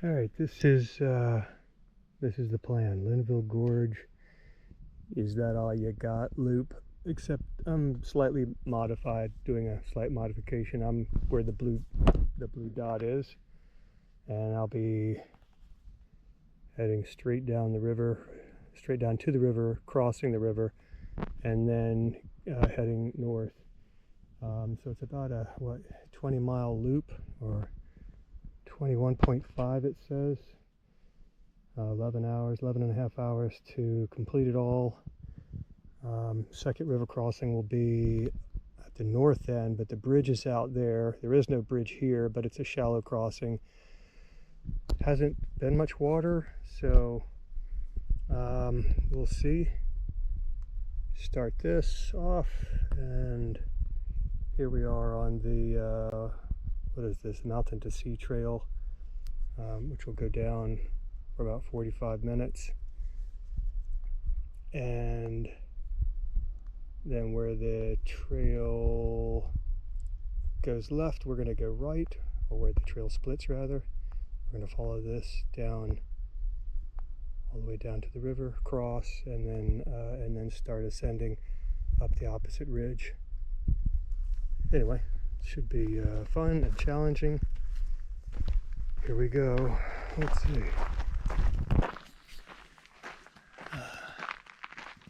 All right, this is the plan. Linville Gorge. Is that all you got? Loop. Except I'm slightly modified, doing a slight modification. I'm where the blue dot is, and I'll be heading straight down the river, straight down to the river, crossing the river, and then heading north. So it's about a 20-mile loop, or 21.5 it says. 11 and a half hours to complete it all. Second river crossing will be at the north end, but the bridge is out there. There is no bridge here, but it's a shallow crossing. Hasn't been much water, so we'll see. Start this off, and here we are on the what is this, Mountain to Sea Trail, which will go down for about 45 minutes. And then where the trail goes left, we're going to go right, or where the trail splits rather. We're going to follow this down all the way down to the river, cross, and then start ascending up the opposite ridge. Anyway, it should be fun and challenging. Here we go. Let's see.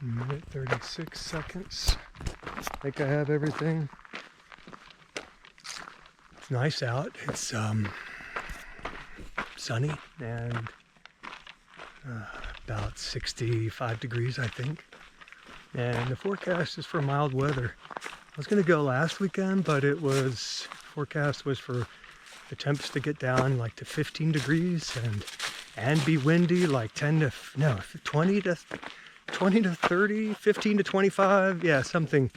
Minute 36 seconds. I think I have everything. It's nice out. It's sunny and about 65 degrees, I think. And the forecast is for mild weather. I was going to go last weekend, but forecast was for the temps to get down like to 15 degrees and be windy, like 20 to 30, 15 to 25, yeah, something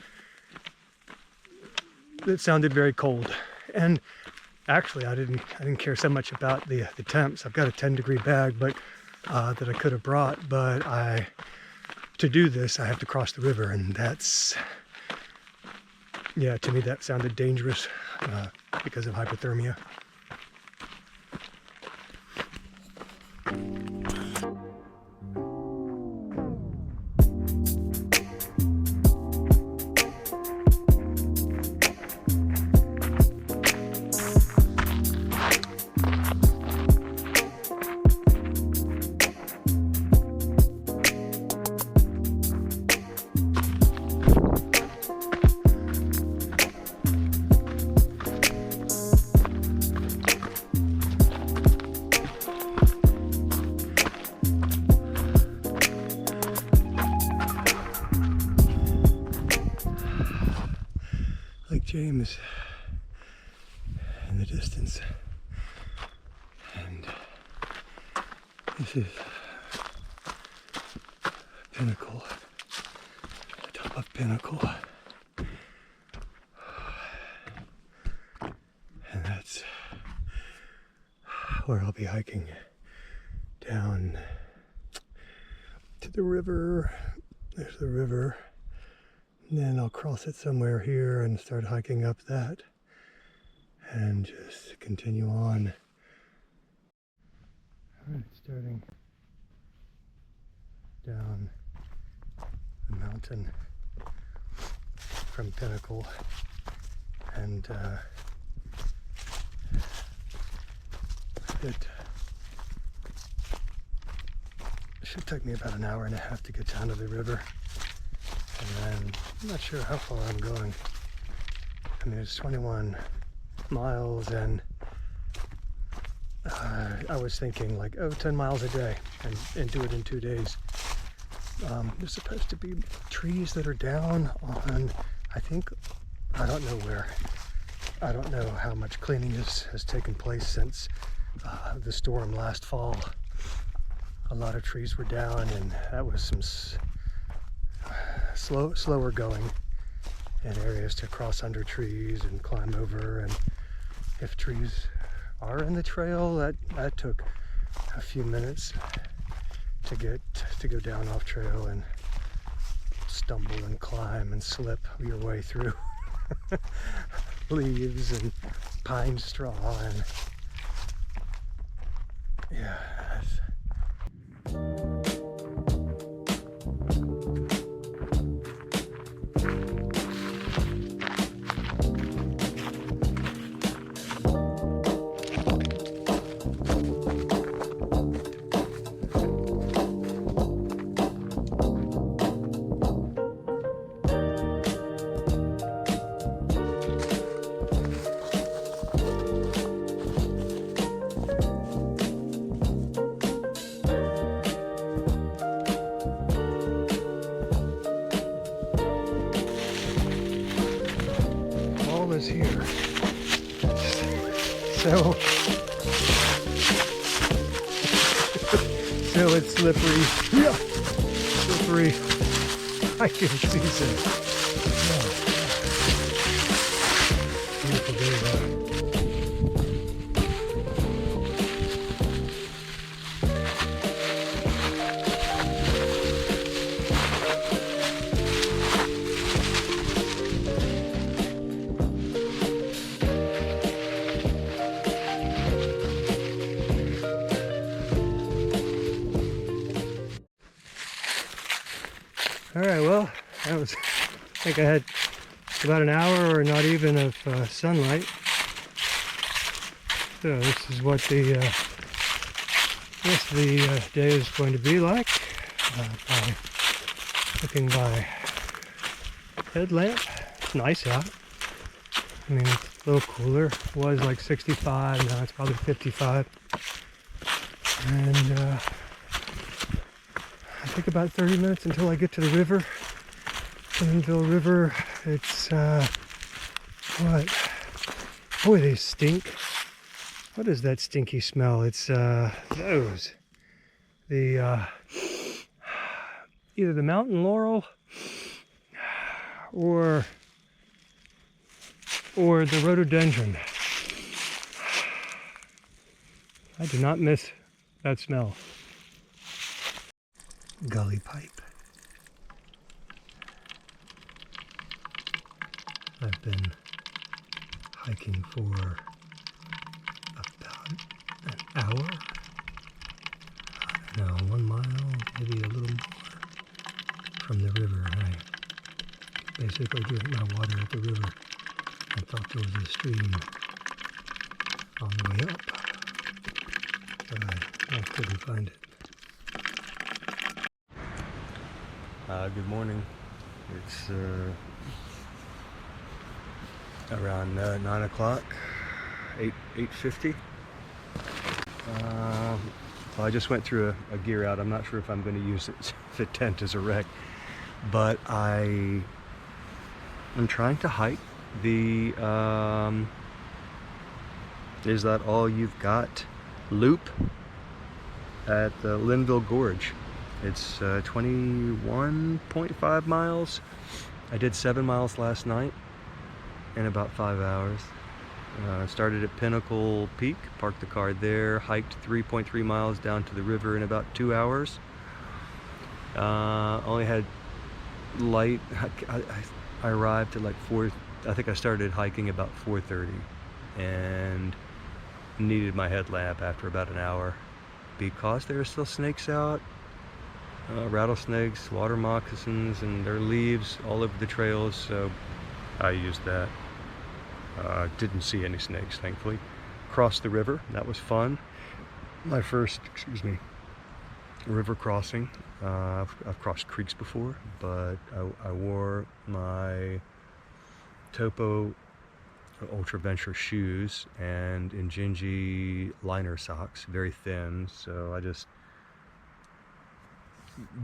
that sounded very cold. And actually, I didn't care so much about the temps. I've got a 10-degree bag, but that I could have brought. But to do this, I have to cross the river, and that's, yeah, to me that sounded dangerous because of hypothermia. Lake James in the distance, and this is Pinnacle, the top of Pinnacle, and that's where I'll be hiking down to the river. There's the river. And then I'll cross it somewhere here and start hiking up that and just continue on. All right, starting down the mountain from Pinnacle, and it should take me about an hour and a half to get down to the river. And then I'm not sure how far I'm going. I mean, it's 21 miles, and I was thinking like, 10 miles a day and do it in 2 days. There's supposed to be trees that are down on, I don't know where. I don't know how much cleaning has taken place since the storm last fall. A lot of trees were down, and that was some slower going in areas to cross under trees and climb over. And if trees are in the trail, that took a few minutes to go down off trail and stumble and climb and slip your way through leaves and pine straw, and gosh. Is here. So it's slippery. Yeah. Slippery. I can see it. Beautiful day though. All right, well, that was, I think I had about an hour or not even of sunlight. So this is what the rest of the day is going to be like. By looking by headlamp. It's nice out. I mean, it's a little cooler. It was like 65, now it's probably 55. And I think about 30 minutes until I get to the river. Canyon-Linville River. It's what? Boy, they stink. What is that stinky smell? It's those. The either the mountain laurel or the rhododendron. I do not miss that smell. Gully pipe. I've been hiking for about an hour. I don't know, 1 mile, maybe a little more from the river. I basically drank my water at the river. I thought there was a stream on the way up, but I couldn't find it. Good morning. It's around 9 o'clock, 8:50. Well, I just went through a gear out. I'm not sure if I'm going to use it if the tent is a wreck, but I'm trying to hike the Is That All You've Got loop at the Linville Gorge. It's 21.5 miles. I did 7 miles last night in about 5 hours. Started at Pinnacle Peak, parked the car there, hiked 3.3 miles down to the river in about 2 hours. Only had light. I arrived at like 4. I think I started hiking about 4:30 and needed my headlamp after about an hour because there are still snakes out. Rattlesnakes, water moccasins, and there are leaves all over the trails, so I used that. Didn't see any snakes, thankfully. Crossed the river, that was fun. My first, river crossing. I've crossed creeks before, but I wore my Topo Ultra Venture shoes and Injinji liner socks, very thin, so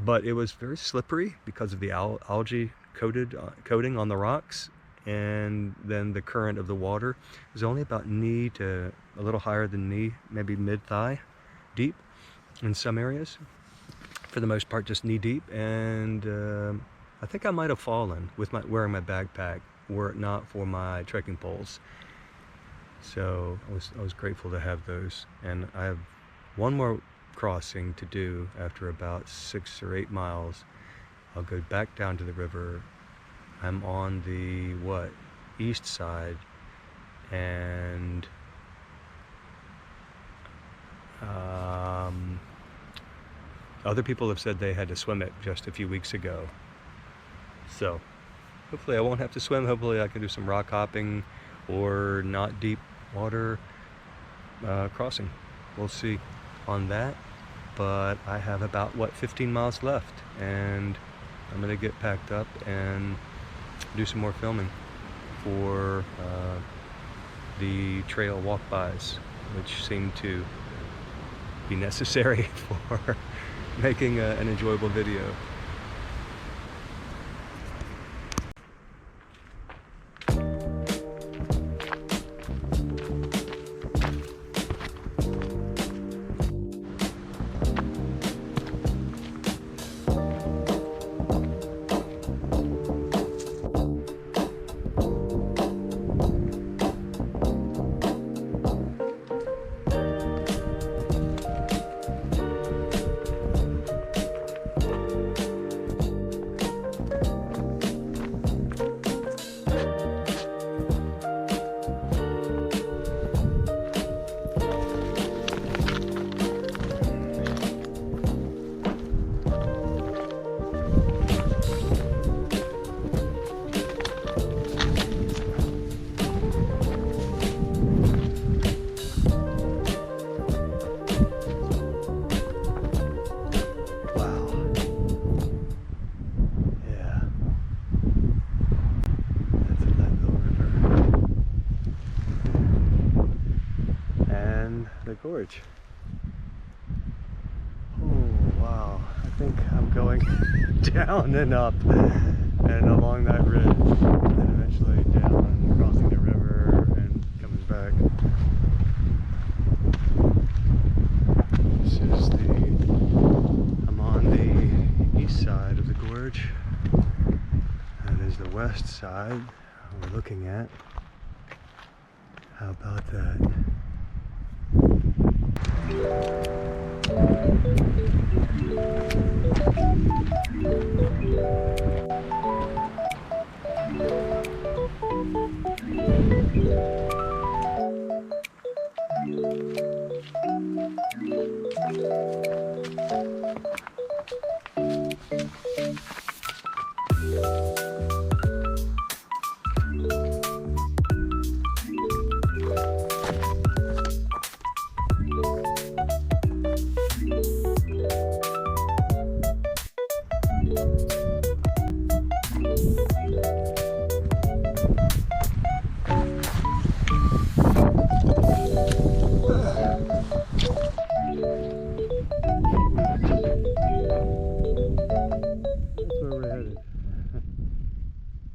but it was very slippery because of the algae coating on the rocks, and then the current of the water is only about knee to a little higher than knee, maybe mid-thigh deep in some areas. For the most part, just knee deep, and I think I might have fallen with wearing my backpack were it not for my trekking poles. So I was grateful to have those, and I have one more crossing to do after about 6 or 8 miles. I'll go back down to the river. I'm on the east side, and Other people have said they had to swim it just a few weeks ago. So hopefully I won't have to swim. Hopefully I can do some rock hopping or not deep water crossing. We'll see on that. But I have about, what, 15 miles left, and I'm gonna get packed up and do some more filming for the trail walk-bys, which seem to be necessary for making an enjoyable video. The gorge. Oh wow, I think I'm going down and up and along that ridge and eventually down, crossing the river and coming back. This is I'm on the east side of the gorge. That is the west side we're looking at. How about that?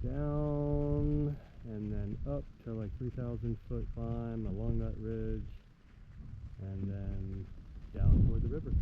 Down and then up to like 3,000 foot climb along that ridge and then down toward the river.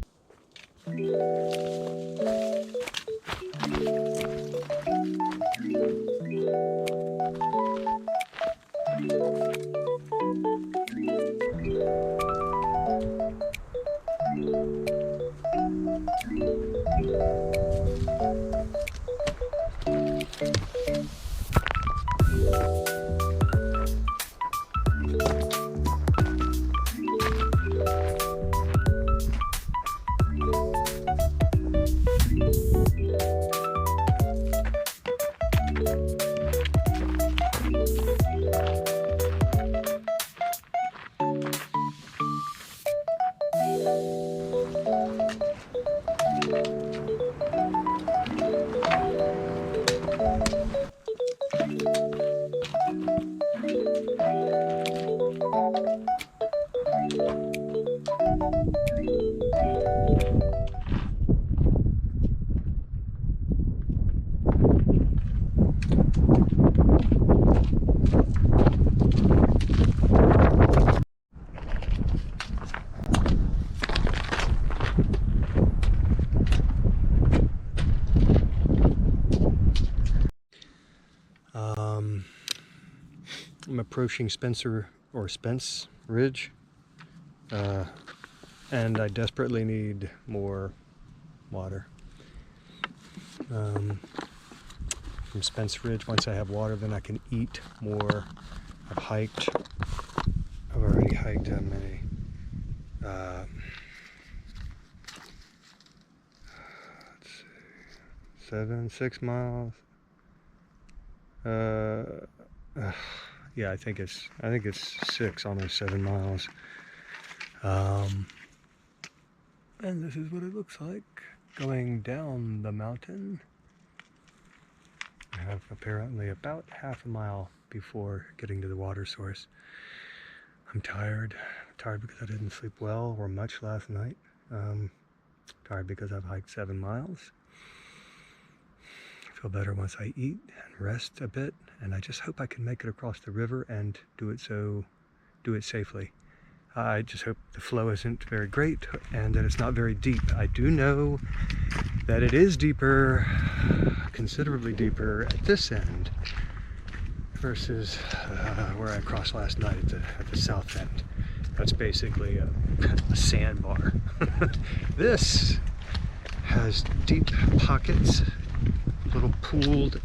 I'm approaching Spence Ridge, and I desperately need more water. From Spence Ridge, once I have water, then I can eat more. I've already hiked how many? 6 miles. Yeah, I think it's 6, almost 7 miles. And this is what it looks like going down the mountain. I have apparently about half a mile before getting to the water source. I'm tired. Tired because I didn't sleep well or much last night. Tired because I've hiked 7 miles. I feel better once I eat and rest a bit, and I just hope I can make it across the river and do it safely. I just hope the flow isn't very great and that it's not very deep. I do know that it is deeper, considerably deeper at this end versus where I crossed last night at the south end. That's basically a sandbar. This has deep pockets, little pooled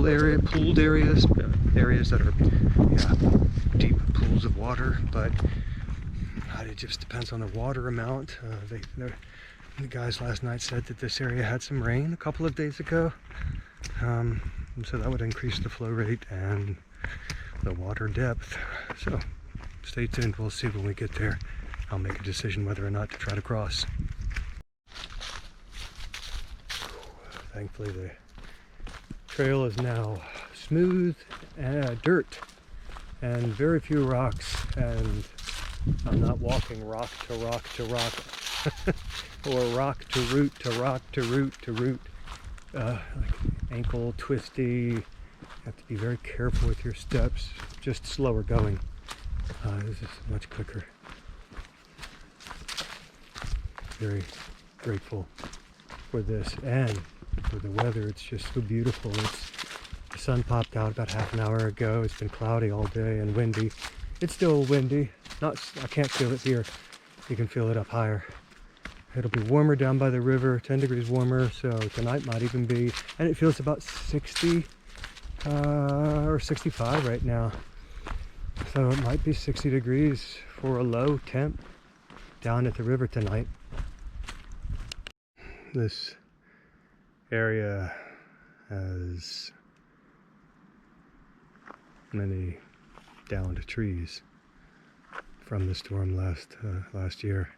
areas that are, yeah, deep pools of water, but it just depends on the water amount. The guys last night said that this area had some rain a couple of days ago, and so that would increase the flow rate and the water depth. So stay tuned, we'll see when we get there. I'll make a decision whether or not to try to cross. Thankfully the trail is now smooth dirt and very few rocks, and I'm not walking rock to rock to rock or rock to root to rock to root to root, like ankle twisty. You have to be very careful with your steps, just slower going. This is much quicker. Very grateful for this and for the weather. It's just so beautiful. The sun popped out about half an hour ago. It's been cloudy all day and windy. It's still windy. I can't feel it here. You can feel it up higher. It'll be warmer down by the river, 10 degrees warmer, so tonight might even be, and it feels about 60 or 65 right now. So it might be 60 degrees for a low temp down at the river tonight. This area has many downed trees from the storm last year.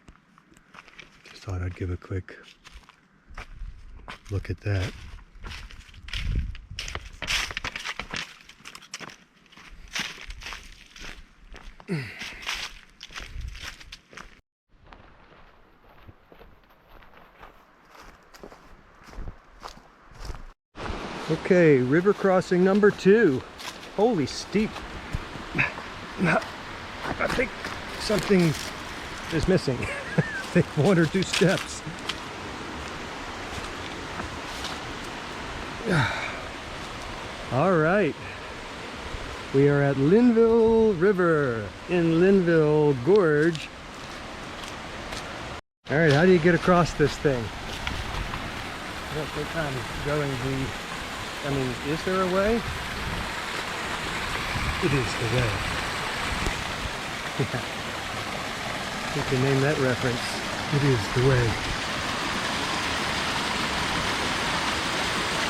Just thought I'd give a quick look at that. Okay, river crossing number 2. Holy steep. I think something is missing. I think 1 or 2 steps. All right. We are at Linville River in Linville Gorge. All right, how do you get across this thing? I don't think I'm going is there a way? It is the way. Yeah. You can name that reference. It is the way.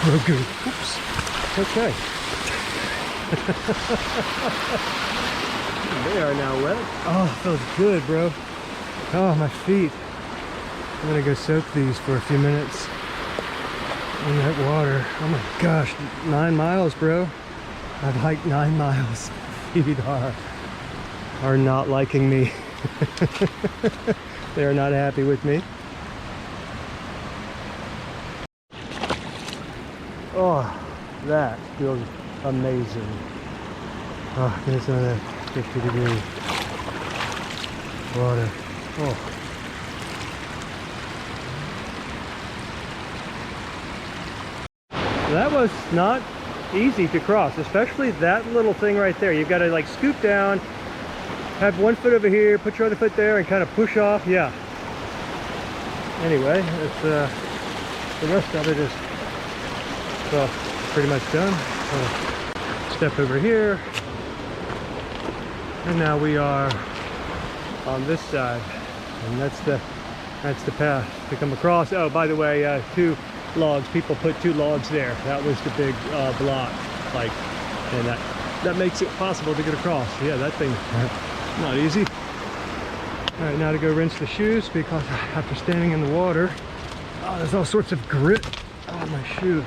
Grogu. Oops. Okay. They are now wet. Oh, it feels good, bro. Oh, my feet. I'm gonna go soak these for a few minutes in that water. Oh my gosh, 9 miles, bro. I've hiked 9 miles. Feet are not liking me. They are not happy with me. Oh, that feels amazing. Oh, there's another 50-degree water. Oh. That was not easy to cross, especially that little thing right there. You've got to like scoop down, have 1 foot over here, put your other foot there, and kind of push off. Yeah. Anyway, it's the rest of it is, well, pretty much done. Step over here, and now we are on this side, and that's the path to come across. Oh, by the way, to logs. People put 2 logs there. That was the big block, like, and that makes it possible to get across. Yeah, that thing's not easy. All right, now to go rinse the shoes because after standing in the water, there's all sorts of grit on my shoe,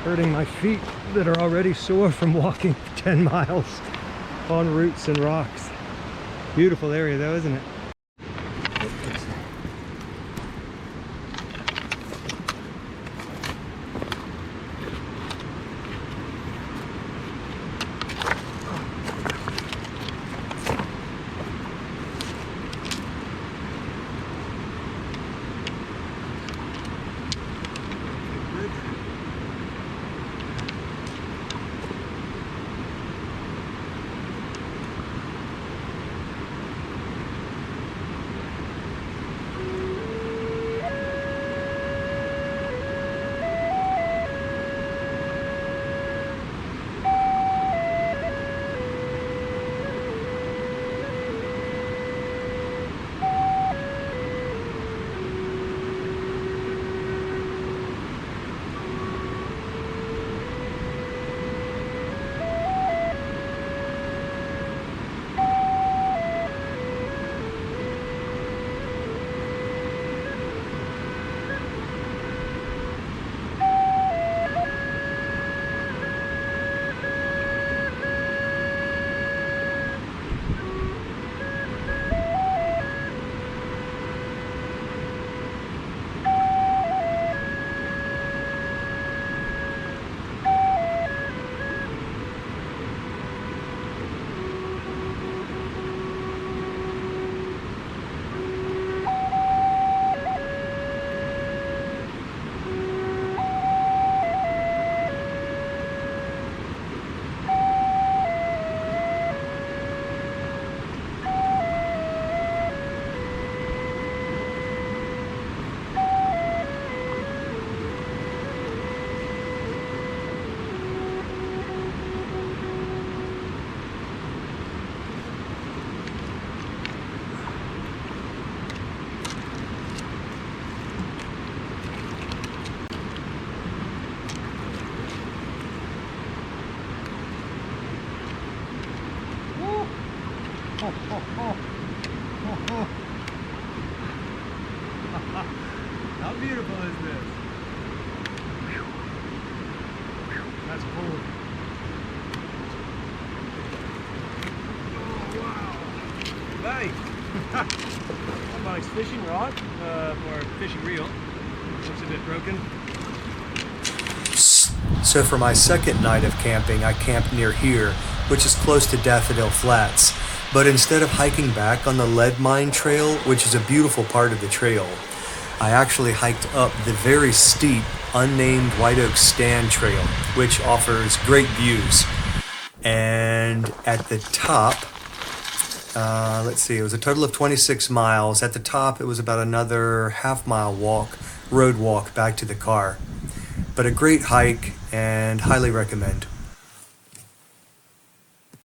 hurting my feet that are already sore from walking 10 miles on roots and rocks. Beautiful area though, isn't it? How beautiful is this? That's cool. Oh, wow. Hey! Somebody's fishing rod, or fishing reel. Looks a bit broken. So for my second night of camping, I camped near here, which is close to Daffodil Flats. But instead of hiking back on the lead mine trail, which is a beautiful part of the trail, I actually hiked up the very steep, unnamed White Oak Stand Trail, which offers great views. And at the top, let's see, it was a total of 26 miles. At the top, it was about another half-mile road walk back to the car. But a great hike and highly recommend.